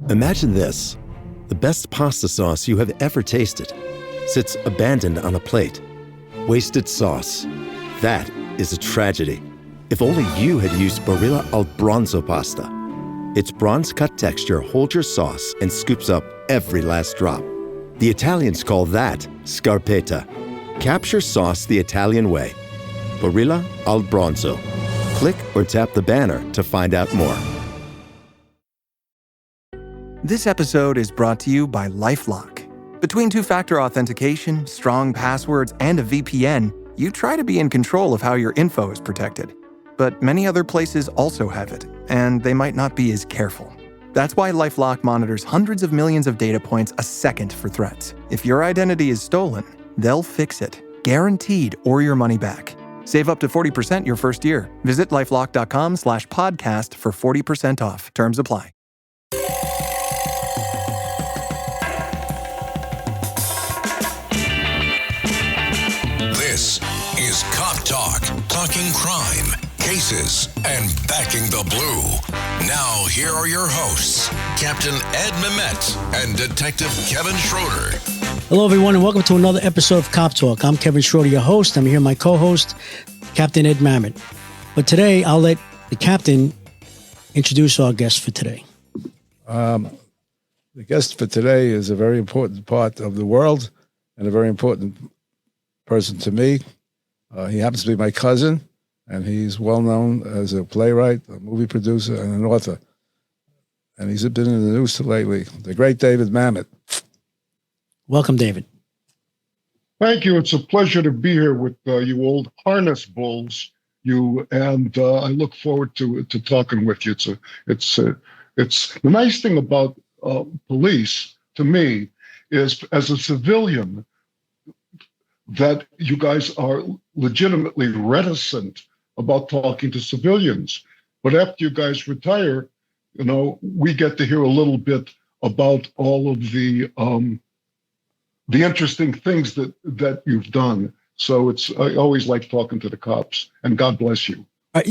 Imagine this. The best pasta sauce you have ever tasted sits abandoned on a plate. Wasted sauce. That is a tragedy. If only you had used Barilla al Bronzo pasta. Its bronze-cut texture holds your sauce and scoops up every last drop. The Italians call that scarpetta. Capture sauce the Italian way. Barilla al Bronzo. Click or tap the banner to find out more. This episode is brought to you by LifeLock. Between two-factor authentication, strong passwords, and a VPN, you try to be in control of how your info is protected. But many other places also have it, and they might not be as careful. That's why LifeLock monitors hundreds of millions of data points a second for threats. If your identity is stolen, they'll fix it, guaranteed, or your money back. Save up to 40% your first year. Visit lifelock.com/podcast for 40% off. Terms apply. This is Cop Talk, talking crime, cases, and backing the blue. Now, here are your hosts, Captain Ed Mamet and Detective Kevin Schroeder. Hello, everyone, and welcome to another episode of Cop Talk. I'm Kevin Schroeder, your host. I'm here with my co-host, Captain Ed Mamet. But today, I'll let the captain introduce our guest for today. The guest for today is a very important part of the world and a very important person to me. He happens to be my cousin, and he's well known as a playwright, a movie producer, and an author. And he's been in the news lately. The great David Mamet. Welcome, David. Thank you. It's a pleasure to be here with you old harness bulls. I look forward to talking with you. It's the nice thing about police to me is, as a civilian, that you guys are legitimately reticent about talking to civilians. But after you guys retire, we get to hear a little bit about all of the interesting things that you've done. So I always like talking to the cops, and God bless you.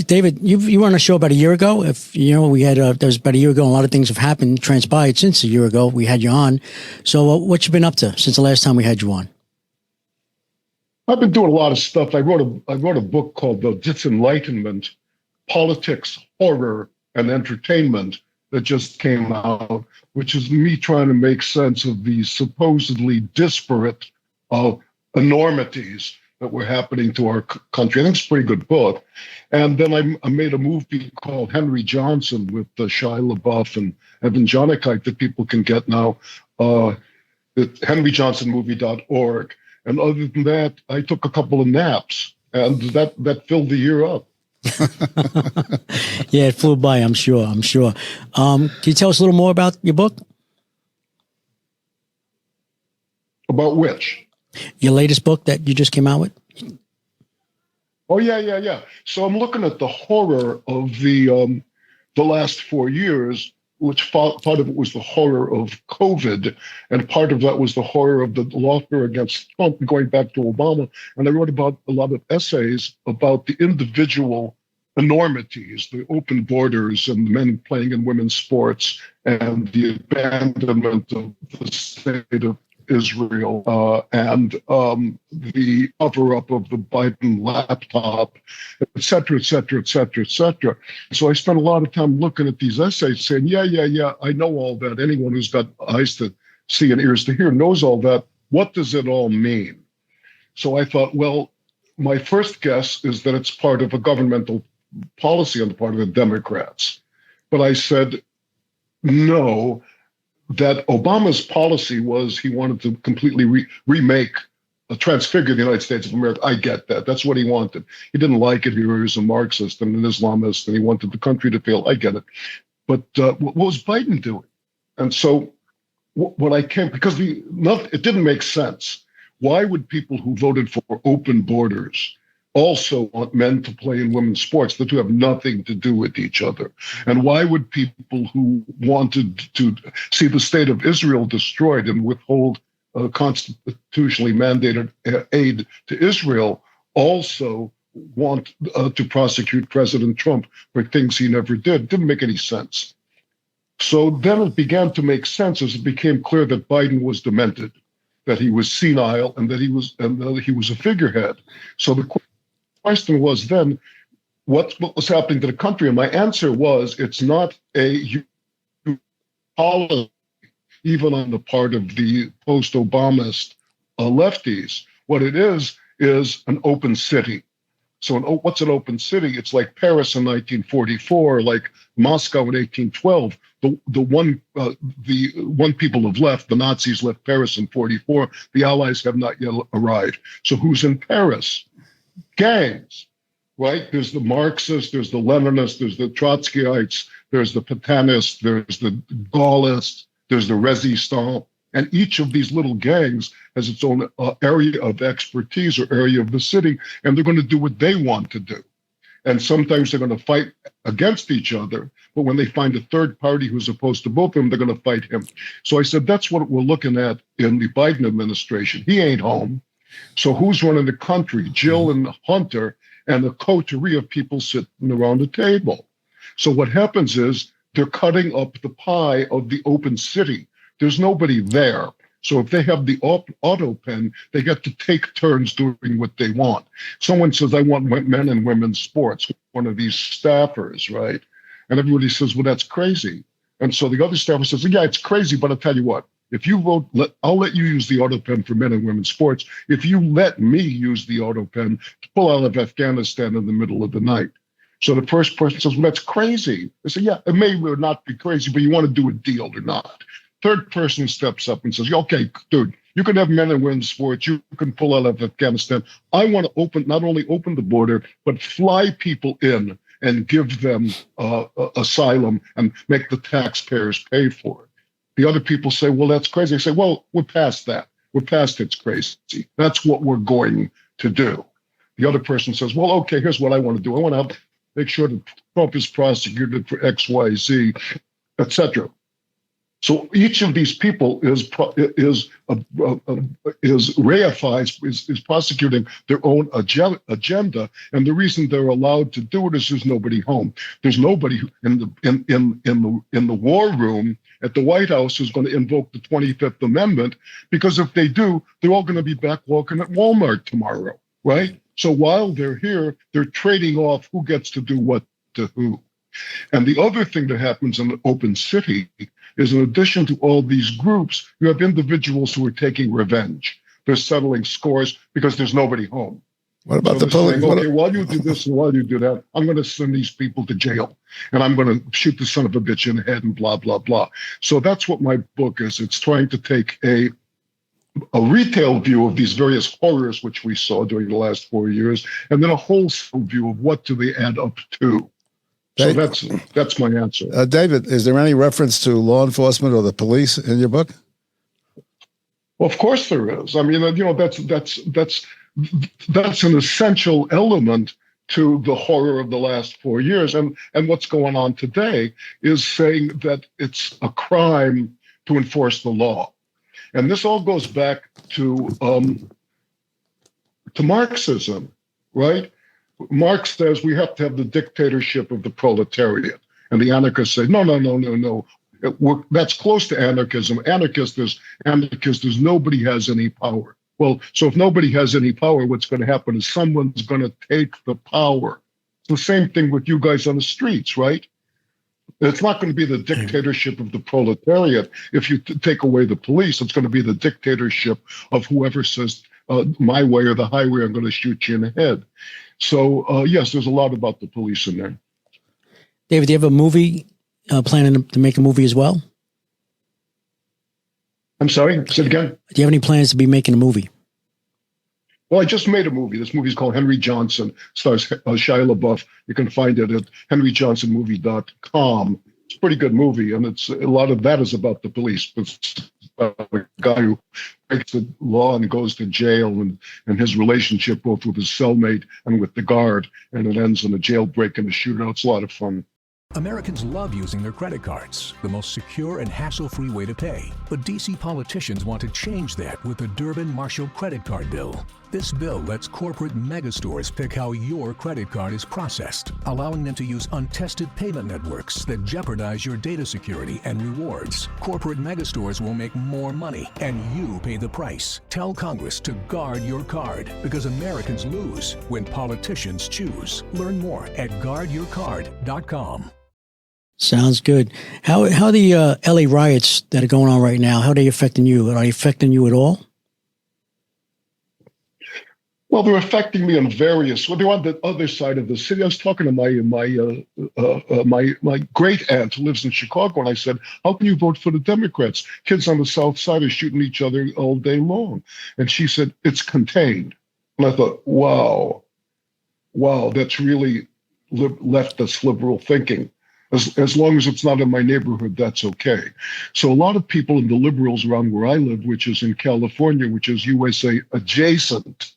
David, you were on a show about a year ago. We had that was about a year ago. And a lot of things have happened, transpired since a year ago. We had you on. So what you been up to since the last time we had you on? I've been doing a lot of stuff. I wrote a book called The Disenlightenment: Politics, Horror, and Entertainment that just came out, which is me trying to make sense of these supposedly disparate enormities that were happening to our country. I think it's a pretty good book. And then I made a movie called Henry Johnson with Shia LaBeouf and Evan Jonikite that people can get now at henryjohnsonmovie.org. And other than that, I took a couple of naps, and that filled the year up. Yeah, it flew by, I'm sure. Can you tell us a little more about your book? About which? Your latest book that you just came out with? Oh, yeah. So I'm looking at the horror of the last 4 years, which part of it was the horror of COVID, and part of that was the horror of the lawfare against Trump, going back to Obama. And I wrote about a lot of essays about the individual enormities, the open borders and men playing in women's sports, and the abandonment of the state of Israel, and the cover-up of the Biden laptop, et cetera, et cetera, et cetera, et cetera. So I spent a lot of time looking at these essays saying, yeah, I know all that. Anyone who's got eyes to see and ears to hear knows all that. What does it all mean? So I thought, well, my first guess is that it's part of a governmental policy on the part of the Democrats. But I said, no, that Obama's policy was he wanted to completely transfigure the United States of America. I get that. That's what he wanted. He didn't like it. He was a Marxist and an Islamist, and he wanted the country to fail. I get it. But what was Biden doing? And so when I came, because it didn't make sense. Why would people who voted for open borders also want men to play in women's sports? The two have nothing to do with each other. And why would people who wanted to see the state of Israel destroyed and withhold constitutionally mandated aid to Israel also want to prosecute President Trump for things he never did? It didn't make any sense. So then it began to make sense as it became clear that Biden was demented, that he was senile, and that he was a figurehead. So the question was then, what was happening to the country? And my answer was, it's not a policy, even on the part of the post-Obamist lefties. What it is an open city. So what's an open city? It's like Paris in 1944, like Moscow in 1812. The one people have left. The Nazis left Paris in 44. The Allies have not yet arrived. So who's in Paris? Gangs, right? There's the Marxists, there's the Leninists, there's the Trotskyites, there's the Pétainists, there's the Gaullists, there's the Resistants. And each of these little gangs has its own area of expertise or area of the city, and they're going to do what they want to do. And sometimes they're going to fight against each other, but when they find a third party who's opposed to both of them, they're going to fight him. So I said, that's what we're looking at in the Biden administration. He ain't home. So who's running the country? Jill and Hunter and a coterie of people sitting around the table. So what happens is they're cutting up the pie of the open city. There's nobody there. So if they have the auto pen, they get to take turns doing what they want. Someone says, I want men and women's sports, one of these staffers, right? And everybody says, well, that's crazy. And so the other staffer says, yeah, it's crazy, but I'll tell you what, if you vote, I'll let you use the auto pen for men and women's sports if you let me use the auto pen to pull out of Afghanistan in the middle of the night. So the first person says, well, that's crazy. I say, yeah, it may or not be crazy, but you want to do a deal or not. Third person steps up and says, okay, dude, you can have men and women's sports. You can pull out of Afghanistan. I want to not only open the border, but fly people in and give them asylum and make the taxpayers pay for it. The other people say, well, that's crazy. I say, well, we're past that. We're past it's crazy. That's what we're going to do. The other person says, well, okay, here's what I want to do. I want to make sure that Trump is prosecuted for X, Y, Z, etc. So each of these people is prosecuting their own agenda, and the reason they're allowed to do it is there's nobody home. There's nobody in the war room at the White House who's going to invoke the 25th Amendment, because if they do, they're all going to be back walking at Walmart tomorrow, right? So while they're here, they're trading off who gets to do what to who. And the other thing that happens in an open city is, in addition to all these groups, you have individuals who are taking revenge. They're settling scores because there's nobody home. What about so the police? Okay, while you do this and while you do that, I'm going to send these people to jail, and I'm going to shoot the son of a bitch in the head and blah, blah, blah. So that's what my book is. It's trying to take a retail view of these various horrors which we saw during the last 4 years, and then a wholesale view of what do they add up to. So that's my answer. David, is there any reference to law enforcement or the police in your book? Well, of course there is. I mean, that's an essential element to the horror of the last 4 years. And what's going on today is saying that it's a crime to enforce the law. And this all goes back to Marxism, right? Marx says we have to have the dictatorship of the proletariat. And the anarchists say, no. That's close to anarchism. Anarchist is nobody has any power. Well, so if nobody has any power, what's going to happen is someone's going to take the power. It's the same thing with you guys on the streets, right? It's not going to be the dictatorship of the proletariat. If you take away the police, it's going to be the dictatorship of whoever says, my way or the highway, I'm going to shoot you in the head. So, yes, there's a lot about the police in there. David, do you have a movie, planning to make a movie as well? I'm sorry, say it again. Do you have any plans to be making a movie? Well, I just made a movie. This movie is called Henry Johnson. Stars Shia LaBeouf. You can find it at henryjohnsonmovie.com. It's a pretty good movie, and it's a lot of that is about the police. It's about a guy who breaks the law and goes to jail, and his relationship both with his cellmate and with the guard, and it ends in a jailbreak and a shootout. It's a lot of fun. Americans love using their credit cards, the most secure and hassle-free way to pay. But D.C. politicians want to change that with the Durbin-Marshall credit card bill. This bill lets corporate megastores pick how your credit card is processed, allowing them to use untested payment networks that jeopardize your data security and rewards. Corporate megastores will make more money, and you pay the price. Tell Congress to guard your card, because Americans lose when politicians choose. Learn more at guardyourcard.com. Sounds good. How the LA riots that are going on right now, how are they affecting you? Are they affecting you at all? Well, they're affecting me on various. Well, they're on the other side of the city. I was talking to my great aunt who lives in Chicago, and I said, "How can you vote for the Democrats? Kids on the South Side are shooting each other all day long." And she said, "It's contained." And I thought, wow, that's really leftist liberal thinking. As long as it's not in my neighborhood, that's okay. So a lot of people in the liberals around where I live, which is in California, which is USA adjacent,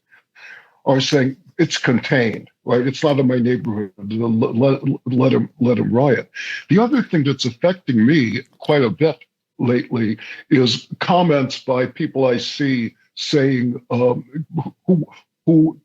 are saying it's contained, right? It's not in my neighborhood. Let them riot. The other thing that's affecting me quite a bit lately is comments by people I see saying who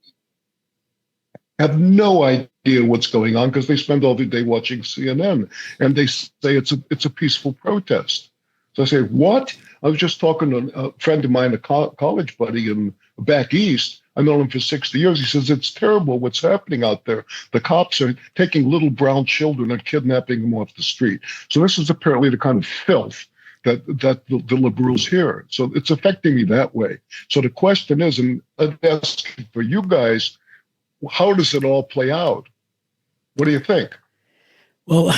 have no idea what's going on because they spend all the day watching CNN, and they say it's a peaceful protest. So I say, what? I was just talking to a friend of mine, a college buddy back east. I've known him for 60 years. He says, it's terrible what's happening out there. The cops are taking little brown children and kidnapping them off the street. So this is apparently the kind of filth that the liberals hear. So it's affecting me that way. So the question is, and I'm asking for you guys, how does it all play out? What do you think? Well,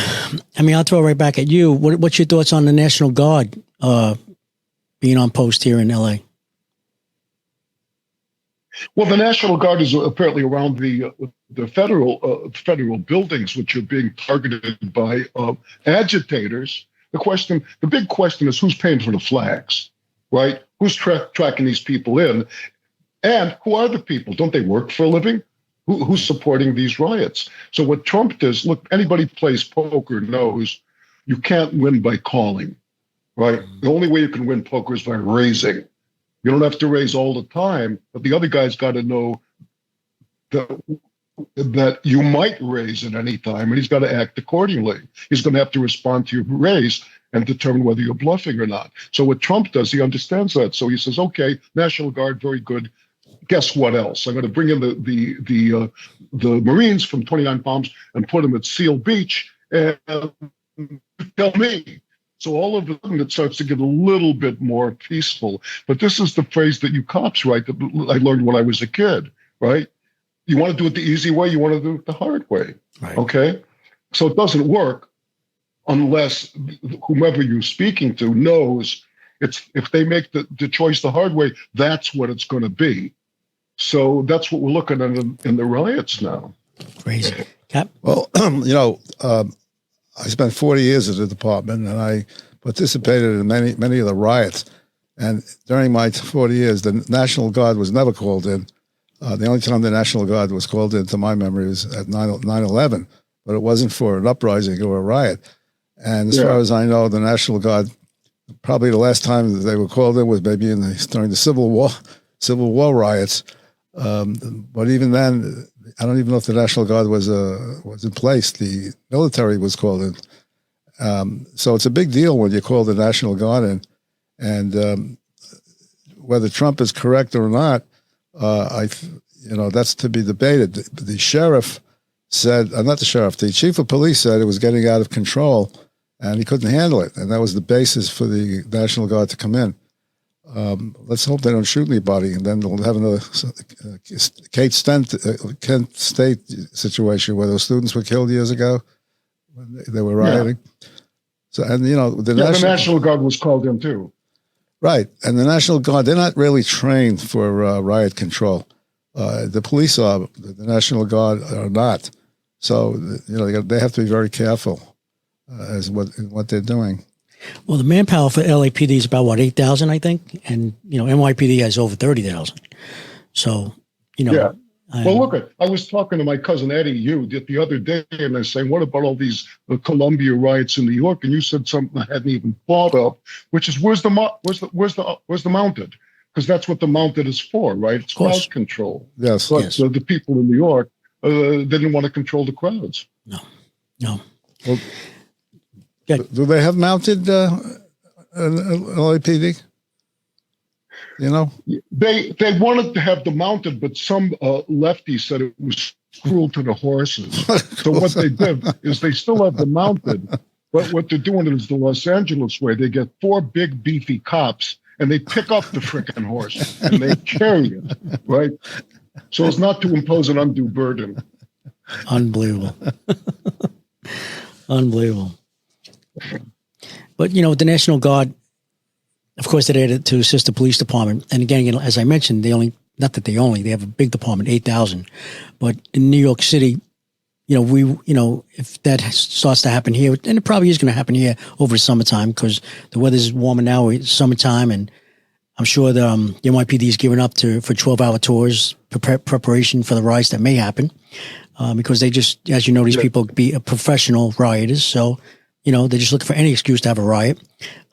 I mean, I'll throw it right back at you. What's your thoughts on the National Guard being on post here in LA? Well, the National Guard is apparently around the federal buildings, which are being targeted by agitators. The big question is who's paying for the flags, right? Who's tracking these people in? And who are the people? Don't they work for a living? Who's supporting these riots? So what Trump does, look, anybody plays poker knows you can't win by calling, right? The only way you can win poker is by raising. You don't have to raise all the time, but the other guy's got to know that you might raise at any time, and he's got to act accordingly. He's going to have to respond to your raise and determine whether you're bluffing or not. So what Trump does, he understands that. So he says, okay, National Guard, very good. Guess what else? I'm going to bring in the Marines from 29 Palms and put them at Seal Beach, and tell me. So all of a sudden it starts to get a little bit more peaceful. But this is the phrase that you cops write that I learned when I was a kid, right? You want to do it the easy way, you want to do it the hard way, right. Okay? So it doesn't work unless whomever you're speaking to knows if they make the choice the hard way, that's what it's going to be. So that's what we're looking at in the riots now. Crazy. Cap? Well, I spent 40 years at the department, and I participated in many of the riots. And during my 40 years, the National Guard was never called in. The only time the National Guard was called in, to my memory, was at 9/11, but it wasn't for an uprising or a riot. And as far as I know, the National Guard, probably the last time that they were called in was maybe during the Civil War riots. But even then, I don't even know if the National Guard was in place. The military was called in. So it's a big deal when you call the National Guard in. And whether Trump is correct or not, that's to be debated. The sheriff said, not the sheriff, the chief of police said it was getting out of control and he couldn't handle it. And that was the basis for the National Guard to come in. Let's hope they don't shoot anybody, and then they'll have another Kent State situation where those students were killed years ago when they were rioting. Yeah. So, and the National Guard was called in too. Right, and the National Guard, they're not really trained for riot control. The police are, the National Guard are not. So they have to be very careful as what they're doing. Well, the manpower for LAPD is about 8,000, I think, and NYPD has over 30,000. So Well, look, I was talking to my cousin Eddie, the other day, and I was saying, what about all these Columbia riots in New York? And you said something I hadn't even thought of, which is where's the mounted? Because that's what the mounted is for, right? It's crowd control. Yes. But Yes. the people in New York, they didn't want to control the crowds. No. Well, Good. do they have mounted LAPD? You know? They wanted to have the mounted, but some lefties said it was cruel to the horses. So what they did is they still have the mounted, but what they're doing is the Los Angeles way. They get 4 big beefy cops and they pick up the frickin' horse and they carry it, right? So as not to impose an undue burden. Unbelievable. Unbelievable. But, the National Guard, of course, they're there to assist the police department. And again, as I mentioned, they have a big department, 8,000. But in New York City, if that starts to happen here, and it probably is going to happen here over the summertime because the weather's warmer now, it's summertime, and I'm sure the NYPD is giving up for 12-hour tours, preparation for the riots that may happen, because they just, as you know, these people be professional rioters, so they're just looking for any excuse to have a riot.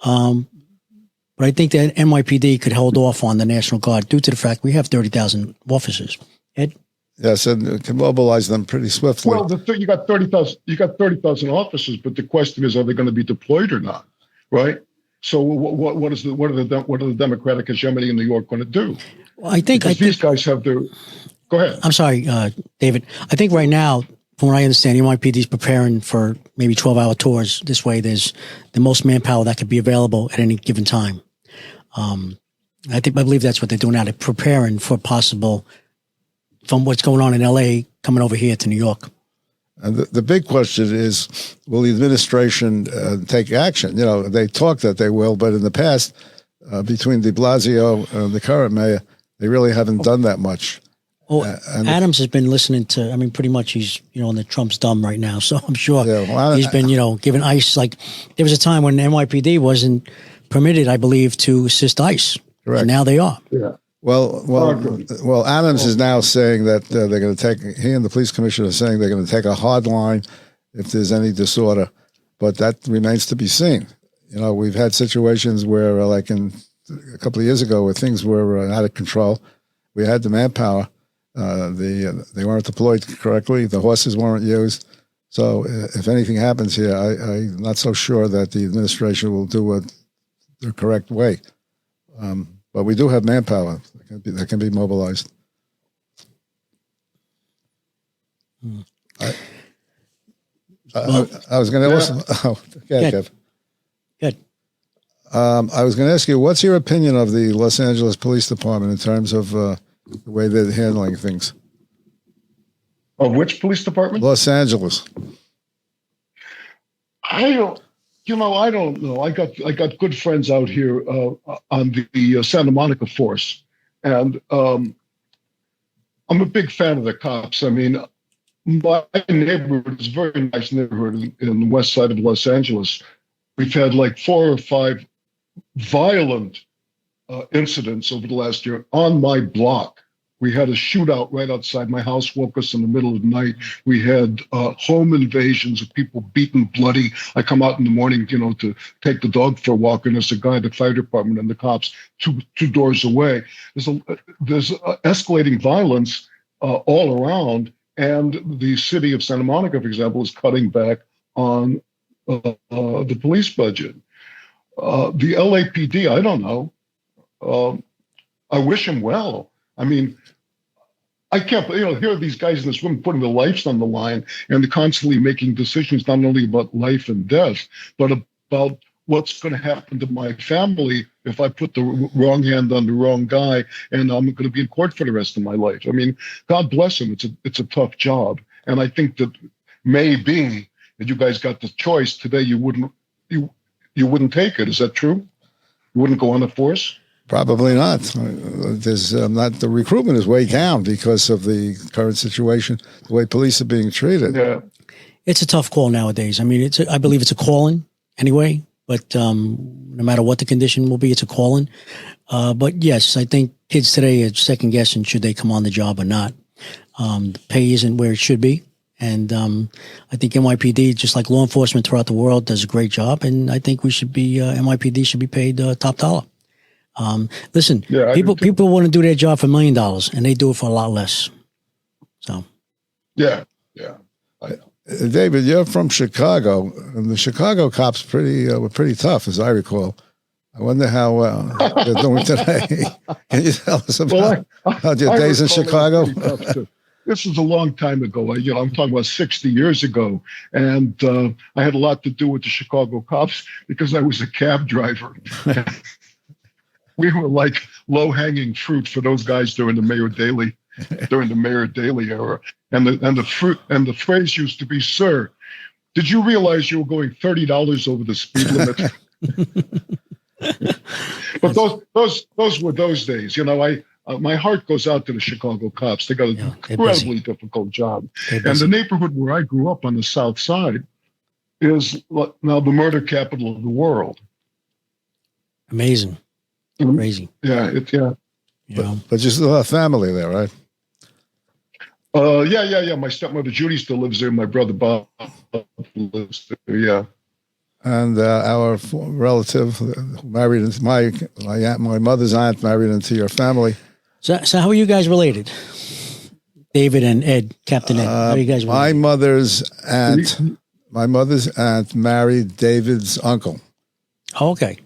But I think that NYPD could hold off on the National Guard due to the fact we have 30,000 officers. Ed? Yes, and it can mobilize them pretty swiftly. Well, you got 30,000. You got 30,000 officers, but the question is, are they going to be deployed or not? Right. So, what are the Democratic hegemony in New York going to do? Well, I think these guys have their. Go ahead. I'm sorry, David. I think right now, from what I understand, NYPD is preparing for maybe 12-hour tours. This way, there's the most manpower that could be available at any given time. I believe that's what they're doing now. They're preparing for possible, from what's going on in LA, coming over here to New York. And the big question is, will the administration take action? They talk that they will, but in the past, between de Blasio and the current mayor, they really haven't done that much. Well, Adams has been listening to, pretty much he's, on the Trump's dumb right now. So I'm sure he's been, giving ICE, like there was a time when NYPD wasn't permitted, I believe, to assist ICE. Correct. And now they are. Yeah. Well, Adams is now saying that they're going to take, he and the police commissioner are saying they're going to take a hard line if there's any disorder, but that remains to be seen. We've had situations where, like a couple of years ago, where things were out of control. We had the manpower. They weren't deployed correctly. The horses weren't used. So if anything happens here, I'm not so sure that the administration will do it the correct way. But we do have manpower that can be mobilized. I was going to listen. Oh, Kev. Good. I was going to ask you, what's your opinion of the Los Angeles Police Department in terms of the way they're handling things? Of which police department? Los Angeles. I don't know. I got good friends out here on the Santa Monica force, and I'm a big fan of the cops. My neighborhood is a very nice neighborhood in the west side of Los Angeles. We've had like 4 or 5 violent incidents over the last year on my block. We had a shootout right outside my house, woke us in the middle of the night. We had home invasions of people beaten bloody. I come out in the morning, to take the dog for a walk, and there's a guy at the fire department and the cops two doors away. There's escalating violence all around, and the city of Santa Monica, for example, is cutting back on the police budget. The LAPD, I don't know. I wish him well. I can't, here are these guys in this room putting their lives on the line, and they're constantly making decisions not only about life and death, but about what's going to happen to my family if I put the wrong hand on the wrong guy, and I'm going to be in court for the rest of my life. God bless him. It's a tough job, and I think that maybe that you guys got the choice today. You wouldn't take it. Is that true? You wouldn't go on the force? Probably not. The recruitment is way down because of the current situation, the way police are being treated. Yeah. It's a tough call nowadays. I believe it's a calling anyway, but no matter what the condition will be, it's a calling. But yes, I think kids today are second guessing should they come on the job or not. The pay isn't where it should be. And I think NYPD, just like law enforcement throughout the world, does a great job. And I think we should be, NYPD should be paid top dollar. Listen, people want to do their job for $1 million, and they do it for a lot less. So, yeah. David, you're from Chicago, and the Chicago cops were pretty tough, as I recall. I wonder how they're doing today. Can you tell us about your days in Chicago? This was a long time ago. I'm talking about 60 years ago, and I had a lot to do with the Chicago cops because I was a cab driver. We were like low-hanging fruit for those guys during the Mayor Daley era, and the phrase used to be, "Sir, did you realize you were going $30 over the speed limit?" But those were those days. My heart goes out to the Chicago cops. They got an incredibly difficult job. And the neighborhood where I grew up on the South Side is now the murder capital of the world. Amazing. Crazy. Yeah. But you still have family there, right? Yeah. My stepmother Judy still lives there. My brother Bob lives there. Yeah. And our relative married into my mother's aunt married into your family. So how are you guys related? David and Ed, Captain Ed. How are you guys related? My mother's aunt married David's uncle. Oh, okay.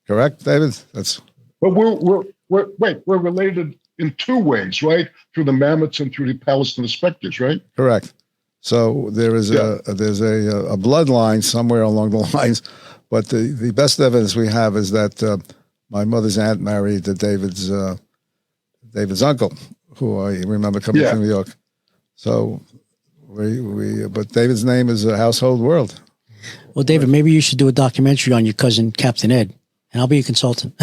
Correct, David? That's. But we're related in two ways, right? Through the Mamets and through the Palestine Spectres, right? Correct. So there's a bloodline somewhere along the lines, but the best evidence we have is that my mother's aunt married David's uncle, who I remember coming from New York. So but David's name is a household word. Well, David, maybe you should do a documentary on your cousin Captain Ed, and I'll be a consultant.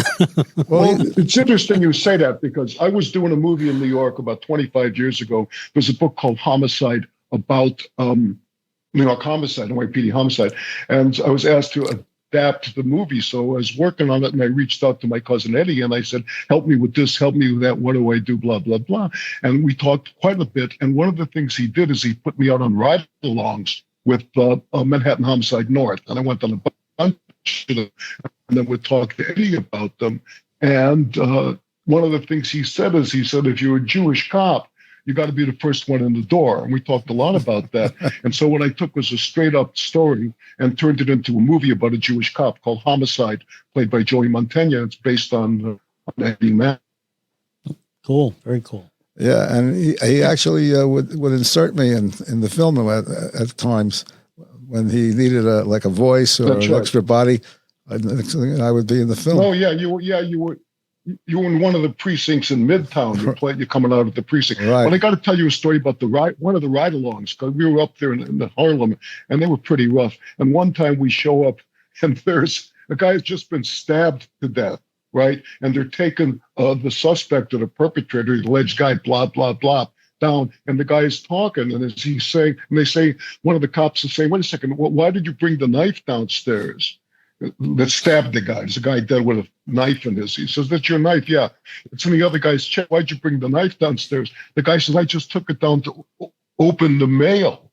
Well, it's interesting you say that because I was doing a movie in New York about 25 years ago. There's a book called Homicide about New York homicide, NYPD homicide, and I was asked to adapt the movie. So I was working on it, and I reached out to my cousin Eddie, and I said, "Help me with this, help me with that. What do I do? Blah blah blah." And we talked quite a bit. And one of the things he did is he put me out on ride-alongs with Manhattan Homicide North, and I went on a bunch of them, and then would talk to Eddie about them. And one of the things he said is, if you're a Jewish cop, you got to be the first one in the door. And we talked a lot about that. And so what I took was a straight up story and turned it into a movie about a Jewish cop called Homicide, played by Joey Montaigne. It's based on Eddie Mamet. Cool. Very cool. Yeah. And he actually would insert me in the film at times when he needed a voice or an extra body. I would be in the film. Oh yeah. You were in one of the precincts in Midtown. You're coming out of the precinct. Right. But I got to tell you a story about one of the ride-alongs, because we were up there in Harlem, and they were pretty rough. And one time we show up, and there's a guy who's just been stabbed to death, right? And they're taking the suspect or the perpetrator, the alleged guy, blah, blah, blah, down. And the guy's talking, and as he's saying, and they say, one of the cops is saying, "Wait a second, why did you bring the knife downstairs?" That stabbed the guy. There's a guy dead with a knife in his. He says, "That's your knife?" "Yeah." It's in the other guy's chest. "Why'd you bring the knife downstairs?" The guy says, "I just took it down to open the mail."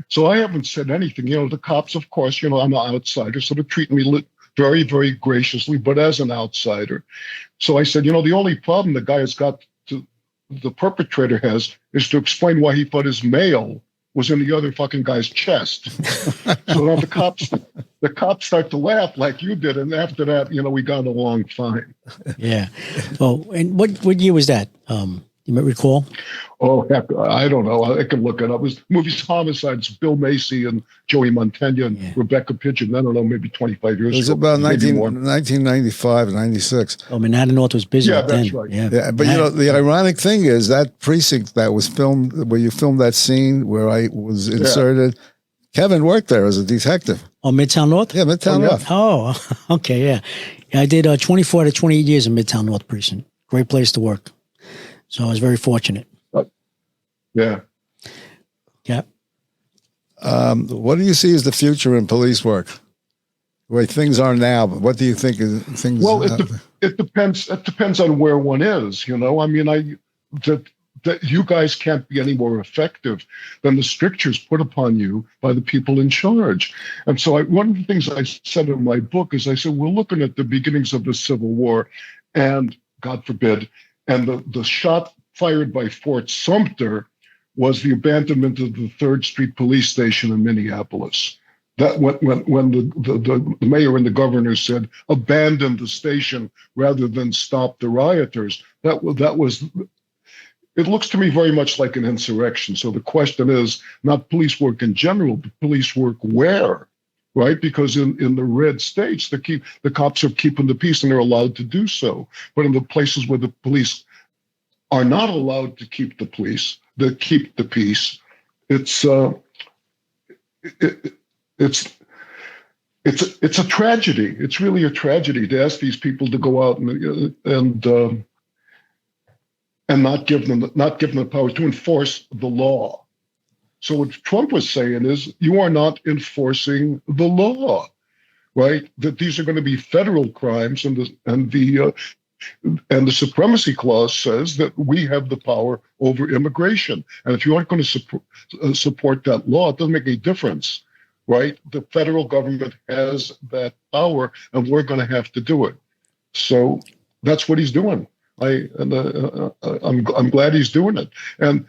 So I haven't said anything. The cops, of course, I'm an outsider, so they're treating me very, very graciously, but as an outsider. So I said, the only problem the guy has got the perpetrator has is to explain why he thought his mail was in the other fucking guy's chest. So now the cops start to laugh like you did, and after that, we got along fine. Yeah. Well, and what year was that? You might recall? Oh, heck, I don't know. I can look it up. It was movies Homicides, Bill Macy and Joey Montaigne and Rebecca Pidgeon. I don't know, maybe 25 years ago. It was about 1995, 96. Oh, Manhattan North was busy then. That's right. Yeah, but the ironic thing is that precinct that was filmed, where you filmed that scene where I was inserted, Kevin worked there as a detective. Oh, Midtown North? Yeah, Midtown North. Oh, okay, yeah. I did 24 to 28 years in Midtown North precinct. Great place to work. So I was very fortunate. Yeah. Yeah. What do you see as the future in police work? The way things are now, but what do you think is things? Well, it depends. It depends on where one is. I mean, the that you guys can't be any more effective than the strictures put upon you by the people in charge. And so one of the things I said in my book is I said, we're looking at the beginnings of the Civil War and, God forbid, and the shot fired by Fort Sumter was the abandonment of the 3rd Street police station in Minneapolis. That when the mayor and the governor said, abandon the station rather than stop the rioters, that was, it looks to me very much like an insurrection. So the question is not police work in general, but police work where, right? Because in the red states, the cops are keeping the peace and they're allowed to do so. But in the places where the police are not allowed to keep the peace, it's a tragedy. It's really a tragedy to ask these people to go out and not give them the power to enforce the law. So what Trump was saying is, you are not enforcing the law, right? That these are going to be federal crimes, and the Supremacy Clause says that we have the power over immigration. And if you aren't going to support that law, it doesn't make any difference, right? The federal government has that power, and we're going to have to do it. So that's what he's doing. I'm glad he's doing it. And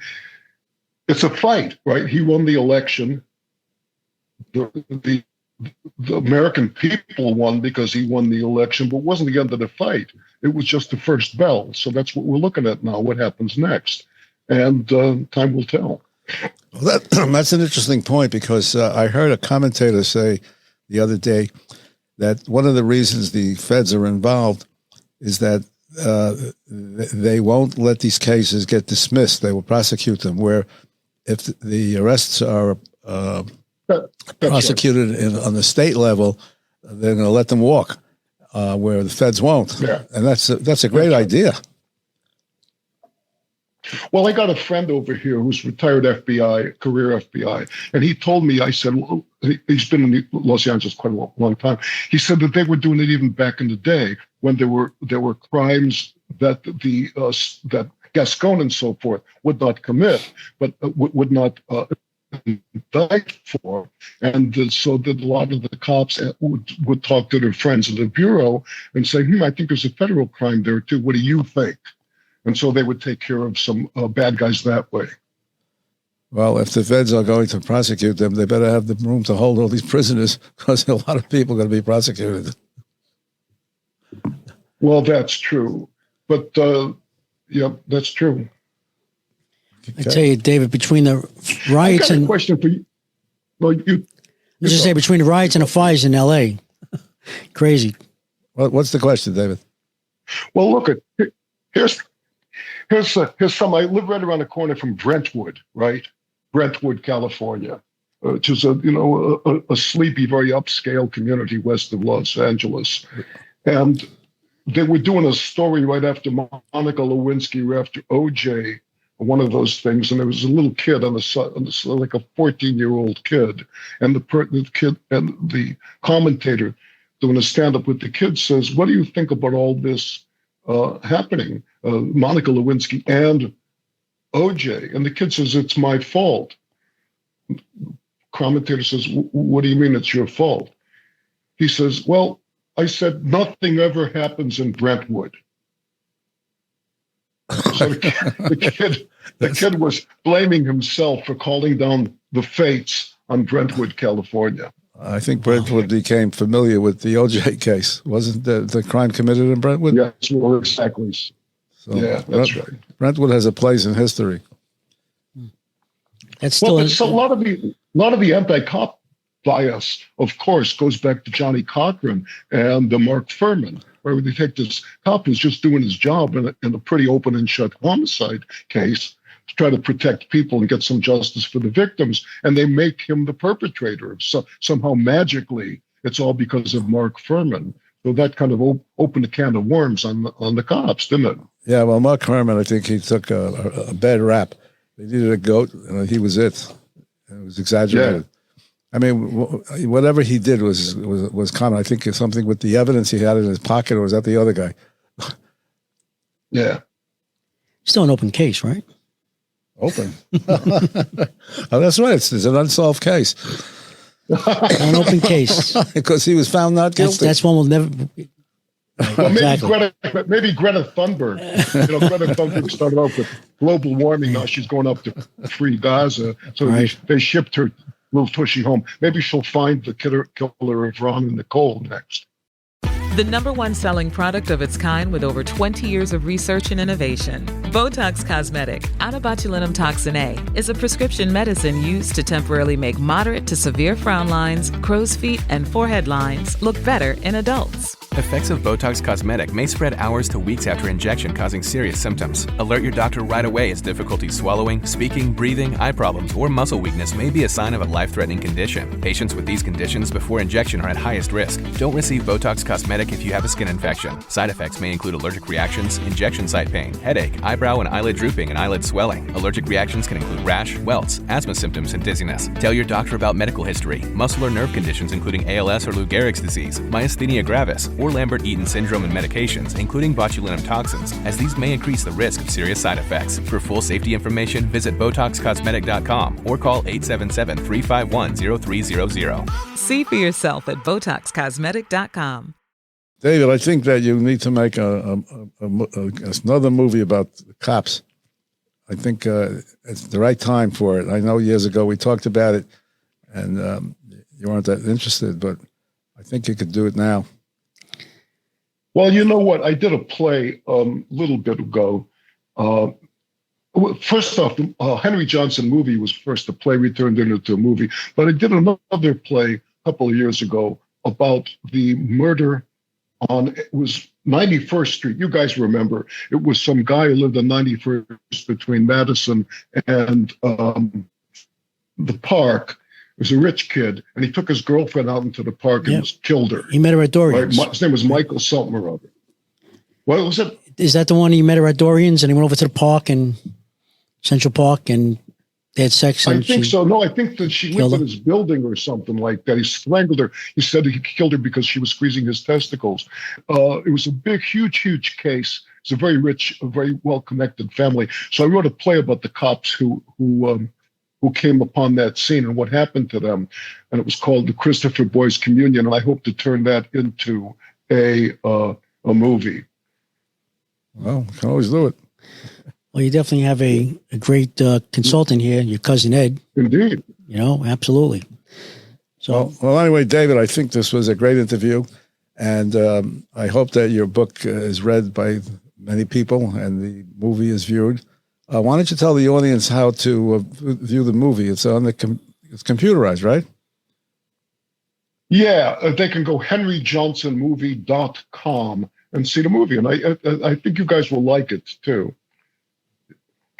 it's a fight, right? He won the election. The American people won because he won the election, but it wasn't the end of the fight. It was just the first bell. So that's what we're looking at now, what happens next. And time will tell. Well, that's an interesting point, because I heard a commentator say the other day that one of the reasons the feds are involved is that they won't let these cases get dismissed. They will prosecute them, where if the arrests are prosecuted on the state level, they're going to let them walk, where the feds won't. Yeah. And that's a great idea. Well, I got a friend over here who's retired FBI, career FBI, and he told me, I said, well, he's been in Los Angeles quite a long time. He said that they were doing it even back in the day when there were crimes that that Gascon and so forth would not commit, but would not indict for. And so that a lot of the cops would talk to their friends in the bureau and say, I think there's a federal crime there too. What do you think? And so they would take care of some bad guys that way. Well, if the feds are going to prosecute them, they better have the room to hold all these prisoners, because a lot of people are going to be prosecuted. Well, that's true. But, yeah, that's true. Okay. I tell you, David, between the riots and... I got a question for you. Well, you just say between the riots and the fires in L.A. Crazy. What's the question, David? Well, look, here's some. I live right around the corner from Brentwood, right? Brentwood, California, which is a sleepy, very upscale community west of Los Angeles. And they were doing a story right after Monica Lewinsky, or after OJ, one of those things. And there was a little kid on the like a 14-year-old kid, and the kid and the commentator doing a stand-up with the kid says, "What do you think about all this happening? Monica Lewinsky and OJ." And the kid says, "It's my fault." Commentator says, "What do you mean it's your fault?" He says, "Well, I said nothing ever happens in Brentwood." So the kid was blaming himself for calling down the fates on Brentwood, California. I think Brentwood became familiar with the OJ case. Wasn't the crime committed in Brentwood? Yes, well, exactly. So yeah, that's right. Brentwood has a place in history. That's still a lot of the anti-cop bias, of course, goes back to Johnny Cochran and Mark Furman, where they take this cop who's just doing his job in a pretty open and shut homicide case to try to protect people and get some justice for the victims, and they make him the perpetrator. So somehow magically, it's all because of Mark Furman. So that kind of opened a can of worms on the cops, didn't it? Yeah, well, Mark Furman, I think he took a bad rap. They needed a goat, and he was it. It was exaggerated. Yeah. I mean, whatever he did was common. I think it's something with the evidence he had in his pocket, or was that the other guy? Yeah. Still an open case, right? Open. Oh, that's right. It's an unsolved case. An open case. Because he was found not guilty. That's one we'll never. Well, Exactly. maybe Greta Thunberg. Greta Thunberg started off with global warming. Now she's going up to free Gaza. So Right. they shipped her little tushy home. Maybe she'll find the killer of Ron and Nicole next. The #1 selling product of its kind with over 20 years of research and innovation. Botox Cosmetic, onabotulinum toxin A, is a prescription medicine used to temporarily make moderate to severe frown lines, crow's feet, and forehead lines look better in adults. Effects of Botox Cosmetic may spread hours to weeks after injection, causing serious symptoms. Alert your doctor right away as difficulty swallowing, speaking, breathing, eye problems, or muscle weakness may be a sign of a life-threatening condition. Patients with these conditions before injection are at highest risk. Don't receive Botox Cosmetic if you have a skin infection. Side effects may include allergic reactions, injection site pain, headache, eyebrow and eyelid drooping, and eyelid swelling. Allergic reactions can include rash, welts, asthma symptoms, and dizziness. Tell your doctor about medical history, muscle or nerve conditions including ALS or Lou Gehrig's disease, myasthenia gravis, or Lambert-Eaton syndrome and medications, including botulinum toxins, as these may increase the risk of serious side effects. For full safety information, visit BotoxCosmetic.com or call 877-351-0300. See for yourself at BotoxCosmetic.com. David, I think that you need to make another movie about the cops. I think it's the right time for it. I know years ago we talked about it, and you weren't that interested, but I think you could do it now. Well, you know what? I did a play a little bit ago. First off, the Henry Johnson movie was first a play. We turned it into a movie. But I did another play a couple of years ago about the murder it was 91st Street. You guys remember. It was some guy who lived on 91st between Madison and the park. He was a rich kid, and he took his girlfriend out into the park and killed her. He met her at Dorian's. Right? His name was Michael something or other. What was it? Is that the one he met her at Dorian's and he went over to the park and Central Park and they had sex? I think so. No, I think that she lived in his building or something like that. He strangled her. He said he killed her because she was squeezing his testicles. It was a big, huge case. It's a very rich, a very well-connected family. So I wrote a play about the cops who came upon that scene and what happened to them. And it was called The Christopher Boys Communion. And I hope to turn that into a movie. Well, you can always do it. Well, you definitely have a great consultant here, your cousin Ed. Indeed. Absolutely. So, well, anyway, David, I think this was a great interview. And I hope that your book is read by many people and the movie is viewed. Why don't you tell the audience how to view the movie? It's on it's computerized, right? Yeah, they can go henryjohnsonmovie.com and see the movie. And I think you guys will like it too.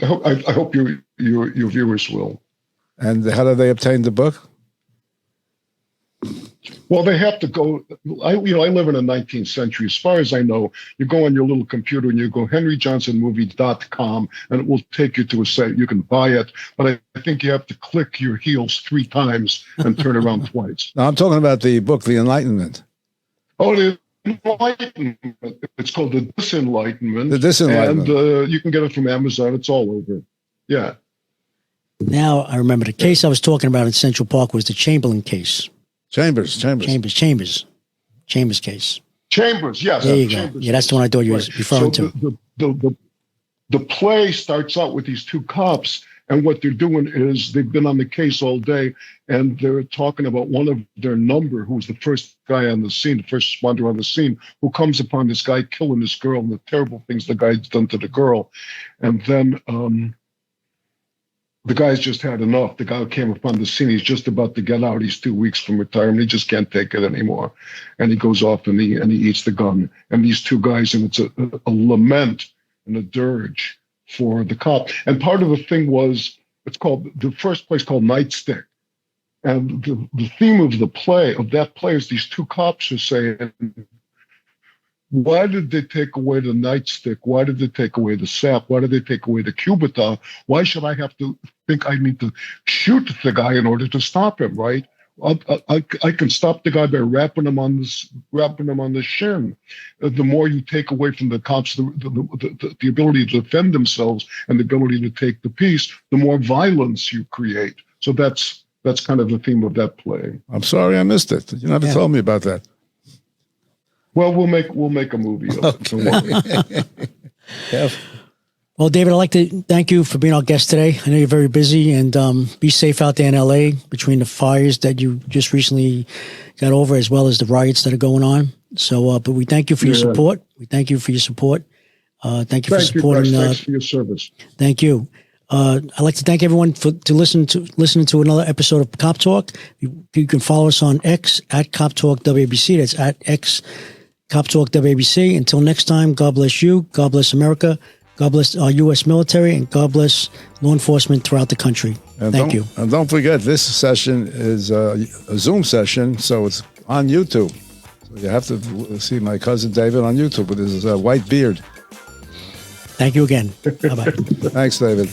I hope your viewers will. And how do they obtain the book? Well, they have to go. I live in the 19th century. As far as I know, you go on your little computer and you go henryjohnsonmovie.com, and it will take you to a site. You can buy it, but I think you have to click your heels 3 times and turn around twice. No, I'm talking about the book, The Enlightenment. Oh, the Enlightenment. It's called The Disenlightenment. The Disenlightenment. And you can get it from Amazon. It's all over. Yeah. now I remember the case I was talking about in Central Park was the Chamberlain case. Chambers case. Chambers, yes. There you go. Chambers. Yeah, that's the one I thought you were referring to. The play starts out with these 2 cops, and what they're doing is they've been on the case all day, and they're talking about one of their number, who's the first guy on the scene, the first responder on the scene, who comes upon this guy killing this girl and the terrible things the guy's done to the girl. And then the guy's just had enough. The guy who came upon the scene, he's just about to get out. He's 2 weeks from retirement. He just can't take it anymore. And he goes off and he eats the gun. And these 2 guys, and it's a lament and a dirge for the cop. And part of the thing was, the first play's called Nightstick. And the theme of that play is these 2 cops are saying, why did they take away the nightstick? Why did they take away the sap? Why did they take away the cubita? Why should I have to think I need to shoot the guy in order to stop him, right? I can stop the guy by rapping him on the shin. The more you take away from the cops the ability to defend themselves and the ability to take the piece, the more violence you create. So that's kind of the theme of that play. I'm sorry I missed it. You never told me about that. Well, we'll make a movie of it. Don't worry. Yeah. Well, David, I'd like to thank you for being our guest today. I know you're very busy, and be safe out there in LA between the fires that you just recently got over, as well as the riots that are going on. So, but we thank you for your support. We thank you for your support. Thank you for supporting. Thanks for your service. Thank you. I'd like to thank everyone for listening to another episode of Cop Talk. You can follow us on X at Cop Talk WABC. That's at X Cop Talk WABC. Until next time, God bless you. God bless America. God bless our U.S. military, and God bless law enforcement throughout the country. Thank you. And don't forget, this session is a Zoom session, so it's on YouTube. So you have to see my cousin David on YouTube with his white beard. Thank you again. Bye-bye. Thanks, David.